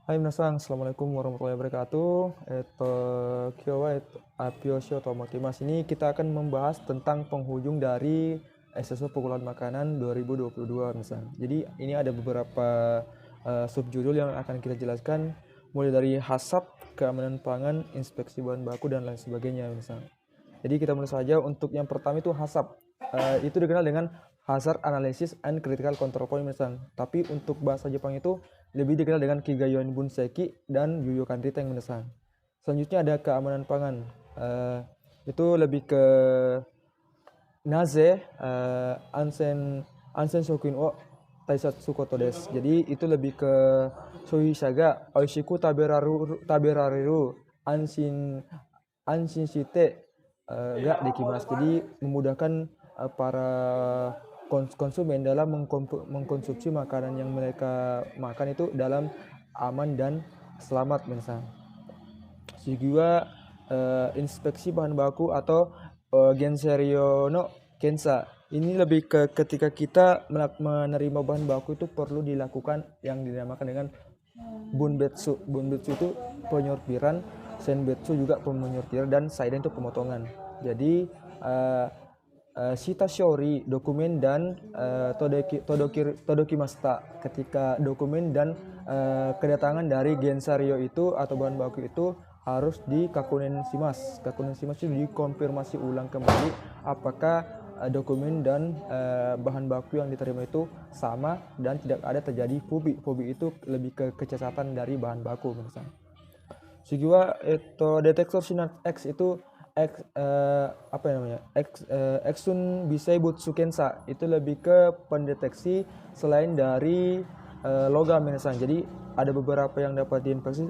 Hai minasan, assalamualaikum warahmatullahi wabarakatuh. Kyowa Apyosho Tomokimas. Ini kita akan membahas tentang penghujung dari SSO Pukulan Makanan 2022 misalnya. Jadi ini ada beberapa subjudul yang akan kita jelaskan, mulai dari hasap, keamanan pangan, inspeksi bahan baku dan lain sebagainya misalnya. Jadi kita mulai saja. Untuk yang pertama itu hasap. Itu dikenal dengan hazard analysis and critical control point misalnya. Tapi untuk bahasa Jepang itu lebih dikenal dengan Kigayon Bunseki dan Yuyokan Riteng misalnya. Selanjutnya ada keamanan pangan. Itu lebih ke naze ansen shokuin o taisatsu koto desu. Jadi itu lebih ke shoisha ga oishiku taberareru anshin anshin shite ga dekimasu. Jadi memudahkan para konsumen dalam mengkonsumsi makanan yang mereka makan itu dalam aman dan selamat misalnya. Juga inspeksi bahan baku atau genserio no kensa. Ini lebih ke ketika kita menerima bahan baku itu perlu dilakukan yang dinamakan dengan bunbetsu. Bunbetsu itu penyortiran, senbetsu juga penyortiran, dan saiden itu pemotongan. Jadi Shita Shori dokumen dan Todokimasta, ketika dokumen dan kedatangan dari Gensario itu atau bahan baku itu harus di Kakunen Shimas. Kakunen Shimas itu dikonfirmasi ulang kembali apakah dokumen dan bahan baku yang diterima itu sama dan tidak ada terjadi fubi. Fubi itu lebih ke kecacatan dari bahan baku misalnya. Juga itu detektor sinar X itu apa namanya Exun Bisei Butsukensa, itu lebih ke pendeteksi selain dari logam misalnya. Jadi ada beberapa yang dapat diinfeksi,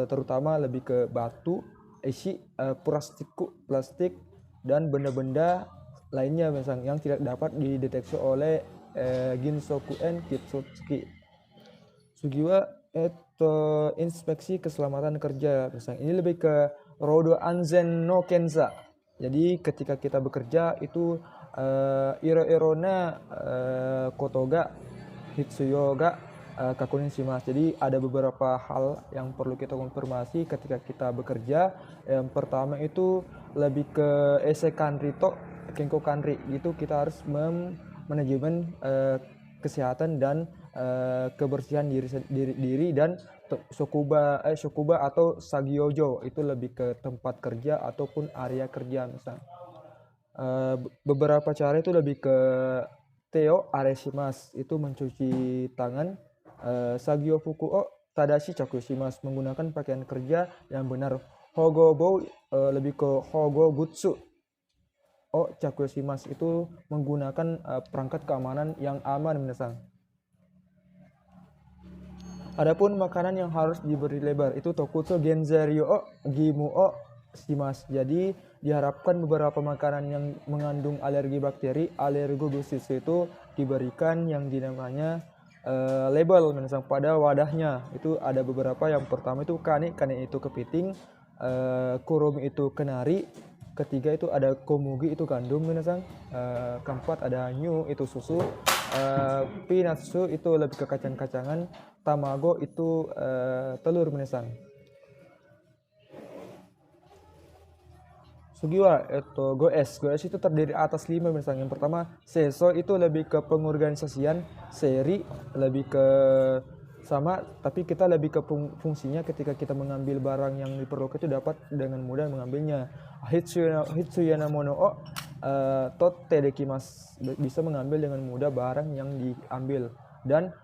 terutama lebih ke batu, isi, plastik dan benda-benda lainnya misalnya yang tidak dapat dideteksi oleh Ginsoku-en Kitsutsuki. Sugiwa itu inspeksi keselamatan kerja misalnya. Ini lebih ke Rodo Anzen no Kenza. Jadi ketika kita bekerja itu iro-irona kotoga hitsuyoga kakunin shimasu. Jadi ada beberapa hal yang perlu kita konfirmasi ketika kita bekerja. Yang pertama itu lebih ke ese kanri to kenko kanri. Gitu kita harus manajemen kesehatan dan kebersihan diri dan shokuba atau sagiojo, itu lebih ke tempat kerja ataupun area kerja misalnya. Beberapa cara itu lebih ke teo areshimas, itu mencuci tangan. Sagio fuku o tadashi chakushimas, menggunakan pakaian kerja yang benar. Hogobo lebih ke hogo butsu o chakushimas, itu menggunakan perangkat keamanan yang aman misalnya. Adapun makanan yang harus diberi lebar itu tokutsu genzario o gimu o shimas. Jadi diharapkan beberapa makanan yang mengandung alergi bakteri, alergobusis, itu diberikan yang dinamanya label misalnya pada wadahnya. Itu ada beberapa. Yang pertama itu kane itu kepiting, kurumi itu kenari, ketiga itu ada komugi itu gandum minasang, keempat ada nyu itu susu, pinatsu itu lebih ke kacang-kacangan, tamago itu telur minasang. Sugiwa itu goes itu terdiri atas 5 misalnya. Yang pertama seso, itu lebih ke pengorganisasian. Seri lebih ke sama, tapi kita lebih ke fungsinya ketika kita mengambil barang yang diperlukan itu dapat dengan mudah mengambilnya. Hitsuyana mono o totte dekimasu, bisa mengambil dengan mudah barang yang diambil. Dan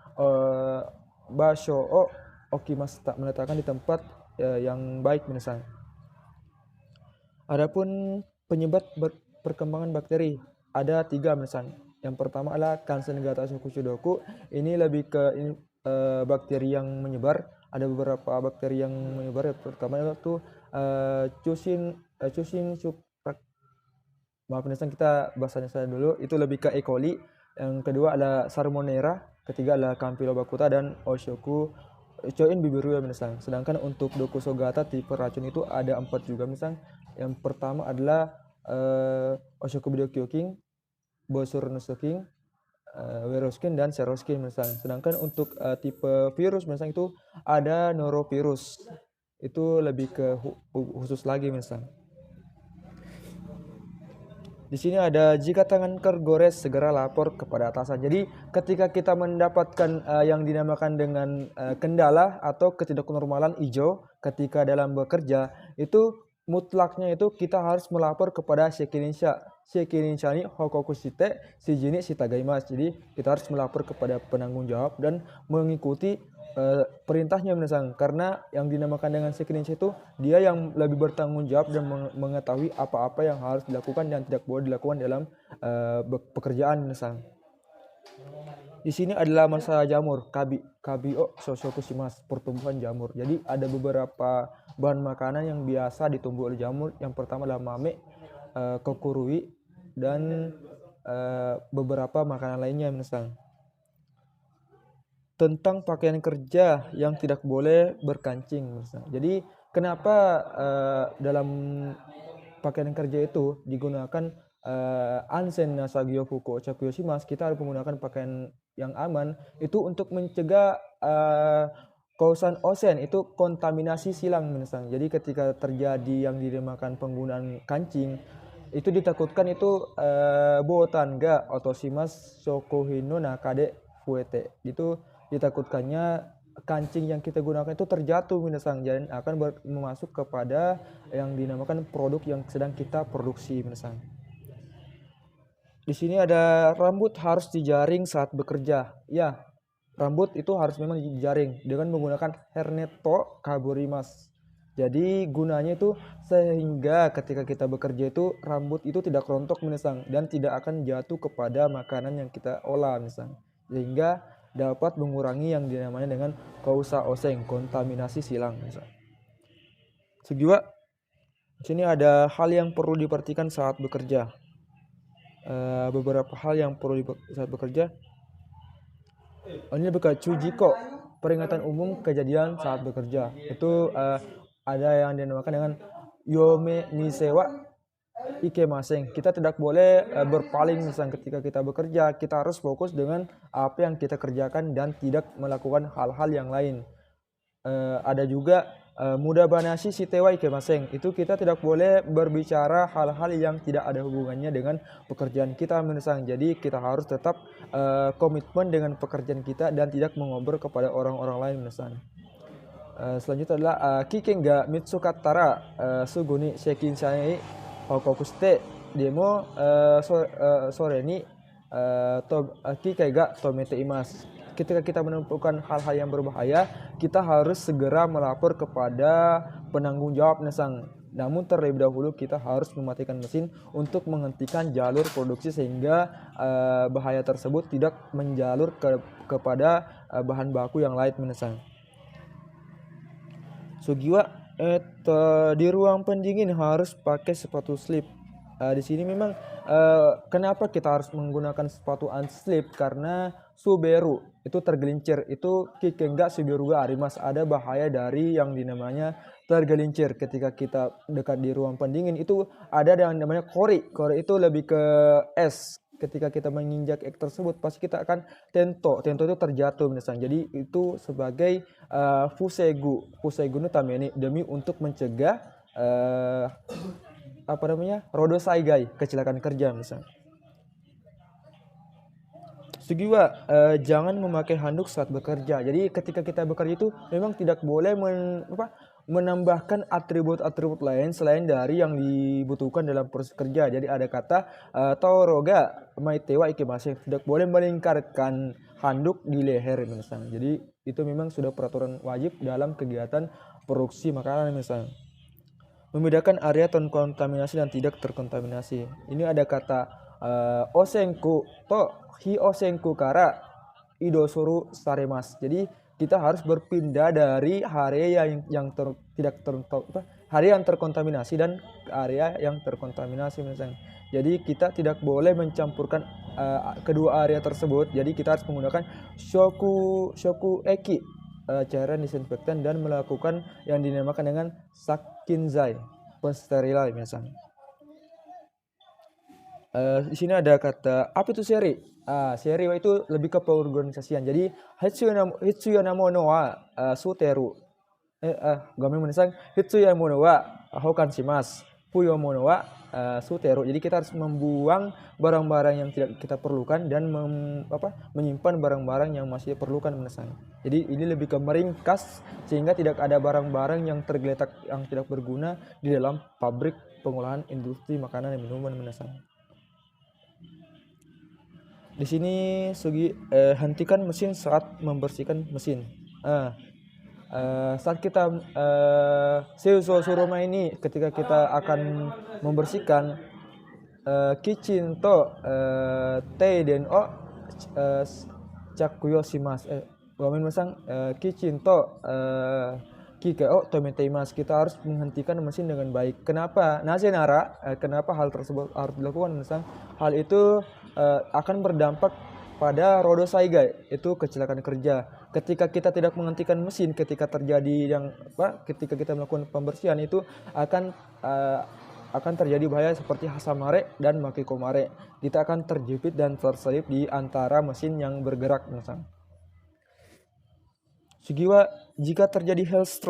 basho o okimasu, meletakkan di tempat yang baik misalnya. Adapun penyebab perkembangan bakteri ada 3 misalnya. Yang pertama adalah Kansenegata Shokushidoku. Ini lebih ke bakteri yang menyebar. Ada beberapa bakteri yang menyebar. Yang pertama itu Chushin Suprak. Maaf nih, kita bahasanya saya dulu. Itu lebih ke E. coli. Yang kedua ada Salmonella. Ketiga adalah Campylobacter dan Oshoku Choin Bibiru ya misalnya. Sedangkan untuk Dokusogata tipe racun itu ada 4 juga misalnya. Yang pertama adalah Oshoku Bidokyoking, Bosur Nusuking, Wiroskin dan Seroskin misalnya. Sedangkan untuk tipe virus misalnya itu ada norovirus. Itu lebih ke khusus lagi misalnya. Di sini ada jika tangan tergores segera lapor kepada atasan. Jadi ketika kita mendapatkan yang dinamakan dengan kendala atau ketidaknormalan hijau ketika dalam bekerja, itu mutlaknya itu kita harus melapor kepada Sekininsha. Sekininsha ni hokokushite sijini shitagaimasu. Jadi kita harus melapor kepada penanggung jawab dan mengikuti perintahnya misalnya, karena yang dinamakan dengan Sekininsha itu dia yang lebih bertanggung jawab dan mengetahui apa-apa yang harus dilakukan dan tidak boleh dilakukan dalam pekerjaan misalnya. Di sini adalah masa jamur, kabio sosyokusimas, pertumbuhan jamur. Jadi ada beberapa bahan makanan yang biasa ditumbuh oleh jamur. Yang pertama adalah mame, kokurui, dan beberapa makanan lainnya misalnya. Tentang pakaian kerja yang tidak boleh berkancing misalnya. Jadi kenapa dalam pakaian kerja itu digunakan ansen nasagyo fuko chakuyoshimasu, kita harus menggunakan pakaian yang aman itu untuk mencegah kausan osen, itu kontaminasi silang misalnya. Jadi ketika terjadi yang dinamakan penggunaan kancing itu ditakutkan itu botan ga otoshimas shokuhino nakade fuete, itu ditakutkannya kancing yang kita gunakan itu terjatuh minasang, dan akan masuk kepada yang dinamakan produk yang sedang kita produksi minasang. Di sini ada rambut harus dijaring saat bekerja. Ya, rambut itu harus memang dijaring dengan menggunakan hairnet kaburimas. Jadi gunanya itu sehingga ketika kita bekerja itu rambut itu tidak rontok minasang dan tidak akan jatuh kepada makanan yang kita olah minasang, sehingga dapat mengurangi yang dinamanya dengan kausa oseng, kontaminasi silang. Segiwa, sini ada hal yang perlu diperhatikan saat bekerja. Beberapa hal yang perlu saat bekerja. Ini bekas Chujiko, peringatan umum kejadian saat bekerja. Itu ada yang dinamakan dengan Yome Nisewa Ike Maseng. Kita tidak boleh berpaling misalnya ketika kita bekerja. Kita harus fokus dengan apa yang kita kerjakan dan tidak melakukan hal-hal yang lain. Ada juga muda banashi sitewa Ike Maseng. Itu kita tidak boleh berbicara hal-hal yang tidak ada hubungannya dengan pekerjaan kita misalnya. Jadi kita harus tetap komitmen dengan pekerjaan kita dan tidak mengobrol kepada orang-orang lain misalnya. Selanjutnya adalah kiken ga mitsukatara suguni sekinsai hokokuste demo sore ni kikai ga tomete imas. Ketika kita menemukan hal-hal yang berbahaya, kita harus segera melapor kepada penanggung jawab nesang. Namun terlebih dahulu kita harus mematikan mesin untuk menghentikan jalur produksi sehingga bahaya tersebut tidak menjalur kepada bahan baku yang lain menesang. Sugiwa di ruang pendingin harus pakai sepatu slip. Di sini memang kenapa kita harus menggunakan sepatu unslip, karena suberu itu tergelincir, itu kikenga suberu ga arimas, ada bahaya dari yang dinamanya tergelincir. Ketika kita dekat di ruang pendingin itu ada yang namanya kori itu lebih ke es. Ketika kita menginjak es tersebut pasti kita akan tento itu terjatuh misalnya. Jadi itu sebagai fusegu itu tameni demi untuk mencegah rodosaigai, kecelakaan kerja misalnya. Sugiwa, jangan memakai handuk saat bekerja. Jadi ketika kita bekerja itu memang tidak boleh menambahkan atribut-atribut lain selain dari yang dibutuhkan dalam proses kerja. Jadi ada kata toroga maitewa ikemase, tidak boleh melingkarkan handuk di leher misalnya. Jadi itu memang sudah peraturan wajib dalam kegiatan produksi makanan misalnya. Membedakan area terkontaminasi dan tidak terkontaminasi. Ini ada kata osenku to hi osenku kara idosuru saremas. Jadi kita harus berpindah dari area yang terkontaminasi dan area yang terkontaminasi misalnya. Jadi kita tidak boleh mencampurkan kedua area tersebut. Jadi kita harus menggunakan shoku eki, cairan disinfektan, dan melakukan yang dinamakan dengan sakinzai, pensterilan misalnya. Di sini ada kata apa itu seri? Serio itu lebih ke perorganisasian. Jadi Hitsuya Namono wa Suteru. Game menasang Hitsuya Mono wa Hokan Shimasu. Puyo Mono wa Suteru. Jadi kita harus membuang barang-barang yang tidak kita perlukan dan menyimpan barang-barang yang masih diperlukan menasang. Jadi ini lebih ke meringkas sehingga tidak ada barang-barang yang tergeletak yang tidak berguna di dalam pabrik pengolahan industri makanan dan minuman menasang. Di sini hentikan mesin saat membersihkan mesin. Saat kita seuso suruma ini ketika kita akan membersihkan kitchen to tei den o chakuyo shimasu. Wamen masang kitchen to kike o tometeimasu. Kita harus menghentikan mesin dengan baik. Kenapa? Kenapa hal tersebut harus dilakukan? Misal hal itu akan berdampak pada rodo saigai, itu kecelakaan kerja. Ketika kita tidak menghentikan mesin, ketika ketika kita melakukan pembersihan itu akan terjadi bahaya seperti hasamare dan makikomare. Kita akan terjepit dan terselip di antara mesin yang bergerak misalnya. Sugiwa, jika terjadi health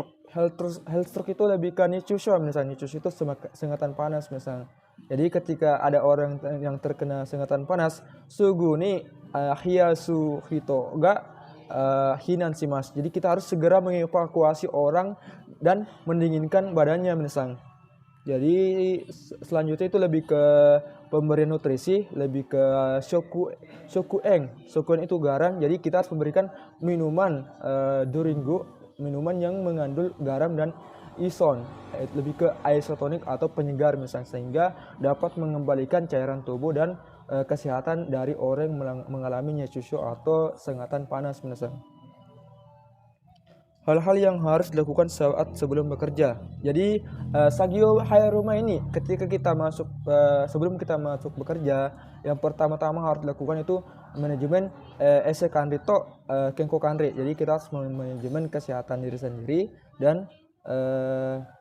stroke itu lebih ke nichusho misalnya. Nichusho itu sengatan panas misalnya. Jadi ketika ada orang yang terkena sengatan panas, sugu ni hiyasu hito ga hinan shimasu. Jadi kita harus segera mengevakuasi orang dan mendinginkan badannya misalnya. Jadi selanjutnya itu lebih ke pemberian nutrisi, lebih ke shokueng. Shokueng itu garam. Jadi kita harus memberikan minuman duringu, minuman yang mengandung garam dan ison, lebih ke isotonik atau penyegar misalnya, sehingga dapat mengembalikan cairan tubuh dan kesehatan dari orang yang mengalami nyechusho atau sengatan panas misalnya. Hal-hal yang harus dilakukan saat sebelum bekerja. Jadi sagyo hayaruma ini ketika kita sebelum kita masuk bekerja, yang pertama-tama harus dilakukan itu manajemen ese kanri to kenko kanri. Jadi kita harus manajemen kesehatan diri sendiri dan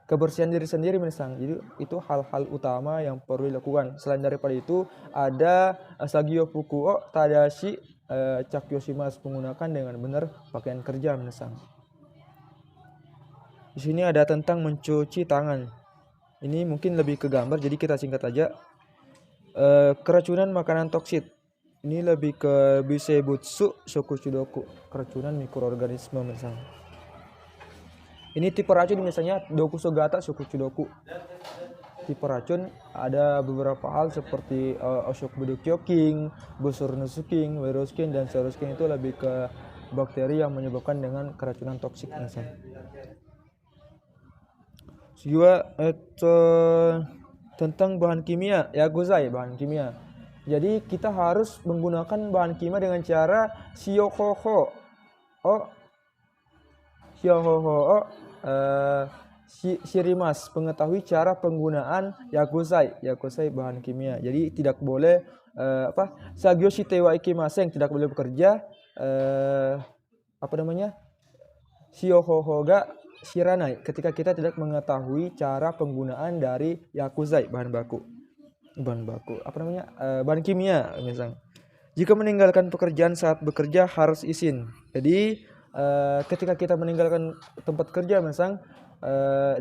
kebersihan diri sendiri misalnya. Jadi itu hal-hal utama yang perlu dilakukan. Selain daripada itu ada sagyo fukuo tadashi chakyoshimasu, menggunakan dengan benar pakaian kerja misalnya. Di sini ada tentang mencuci tangan. Ini mungkin lebih ke gambar, jadi kita singkat aja. Keracunan makanan toksik. Ini lebih ke bisebutsu shokushidoku, keracunan mikroorganisme misalnya. Ini tipe racun misalnya dokusogata shokushidoku. Tipe racun ada beberapa hal seperti oshokubudokyouking, busurnusuking, weroskin, dan seroskin. Itu lebih ke bakteri yang menyebabkan dengan keracunan toksik misalnya. Juga tentang bahan kimia, yagozai, bahan kimia. Jadi kita harus menggunakan bahan kimia dengan cara shiohoho shirimas, mengetahui cara penggunaan yagozai bahan kimia. Jadi tidak boleh sagyo shite wa ikimasen, tidak boleh bekerja shiohoho ga shiranai, ketika kita tidak mengetahui cara penggunaan dari yakuzai, bahan kimia misalnya. Jika meninggalkan pekerjaan saat bekerja harus izin. Jadi ketika kita meninggalkan tempat kerja misalnya,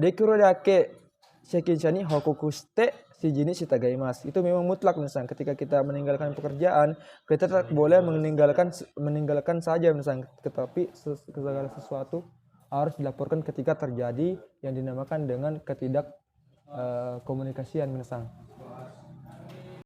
dekuro dake sekinsha ni hokoku shite shiji ni shitagaimasu. Itu memang mutlak misalnya. Ketika kita meninggalkan pekerjaan, kita tidak boleh meninggalkan saja misalnya, tetapi segala sesuatu harus dilaporkan ketika terjadi yang dinamakan dengan ketidak komunikasian misalnya.